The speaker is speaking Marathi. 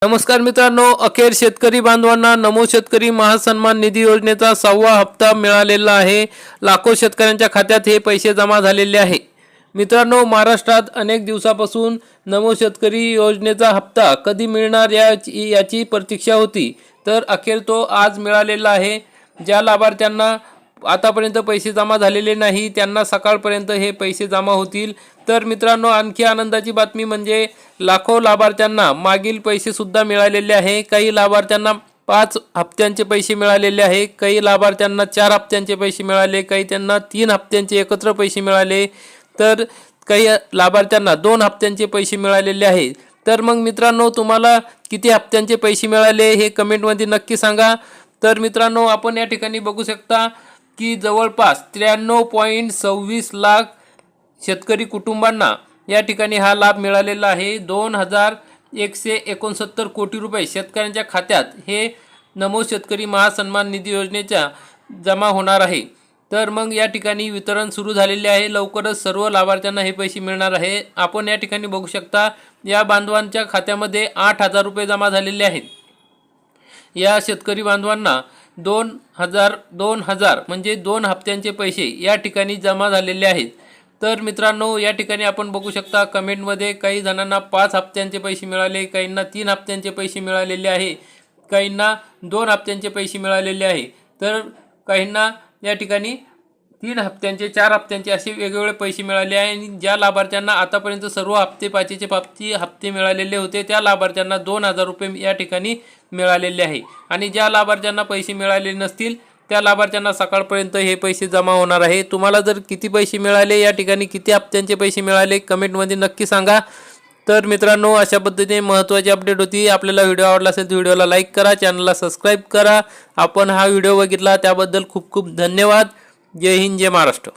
नमस्कार मित्रांनो, अखेर शेतकरी बांधवांना नमो शेतकरी महासन्मान निधी योजनेचा 6वा हप्ता मिळालेला आहे। लाखो शेतकऱ्यांच्या खात्यात हे पैसे जमा झालेले आहे। मित्रांनो, महाराष्ट्रात अनेक दिवसापासून नमो शेतकरी योजनेचा हप्ता कधी मिळणार याची प्रतीक्षा होती, तर अखेर तो आज मिळालेला आहे। ज्या लाभार्थ्यांना आतापर्यंत पैसे जमा झालेले नाही त्यांना सकाळपर्यंत हे पैसे जमा होतील। तर मित्रांनो, आणखी आनंदाची बातमी म्हणजे लाखो लाभार्थ्यांना मागील पैसे सुद्धा मिळालेले आहे। काही लाभार्थ्यांना 5 हप्त्यांचे पैसे मिळालेले आहे, काही लाभार्थ्यांना 4 हप्त्यांचे पैसे मिळाले, काही त्यांना 3 हप्त्यांचे एकत्र पैसे मिळाले, तर काही लाभार्थ्यांना 2 हप्त्यांचे पैसे मिळालेले आहे। तर मग मित्रांनो, तुम्हाला किती हप्त्यांचे पैसे मिळाले हे कमेंटमध्ये नक्की सांगा। तर मित्रांनो, आपण या ठिकाणी बघू शकता की जवळपास 93.26 लाख शेतकरी कुटुंबांना या ठिकाणी हा लाभ मिळालेला आहे। 2169 कोटी रुपये शेतकऱ्यांच्या खात्यात हे नमो शेतकरी महासन्मान निधी योजनेच्या जमा होणार आहे। तर मग या ठिकाणी वितरण सुरू झालेले आहे, लवकरच सर्व लाभार्थ्यांना हे पैसे मिळणार आहे। आपण या ठिकाणी बघू शकता या बांधवांच्या खात्यामध्ये 8,000 रुपये जमा झालेले आहेत। या शेतकरी बांधवांना 2,000 म्हणजे 2 हप्त्यांचे पैसे या ठिकाणी जमा झालेले आहेत। तर मित्रांनो, या ठिकाणी आपण बघू शकता कमेंटमध्ये काही जणांना 5 हप्त्यांचे पैसे मिळाले, काहींना 3 हप्त्यांचे पैसे मिळालेले आहे, काहींना 2 हप्त्यांचे पैसे मिळालेले आहे, तर काहींना या ठिकाणी 3 हप्त्यांचे 4 हप्त्यांचे असे वेगवेगळे पैसे मिळाले आहे। आणि ज्या लाभार्थ्यांना आतापर्यंत सर्व हप्ते हप्ते मिळालेले होते त्या लाभार्थ्यांना 2,000 रुपये या ठिकाणी मिळालेले आहे। आणि ज्या लाभार्थ्यांना पैसे मिळाले नसतील त्या लाभार्थ्यांना सकाळपर्यंत हे पैसे जमा होणार आहे। तुम्हाला जर किती पैसे मिळाले, या ठिकाणी किती हप्त्यांचे पैसे मिळाले कमेंटमध्ये नक्की सांगा। तर मित्रांनो, अशा पद्धतीने महत्त्वाची अपडेट होती। आपल्याला व्हिडिओ आवडला असेल तर व्हिडिओला लाईक करा, चॅनलला सबस्क्राईब करा। आपण हा व्हिडिओ बघितला त्याबद्दल खूप खूप धन्यवाद। जय हिंद, जय महाराष्ट्र।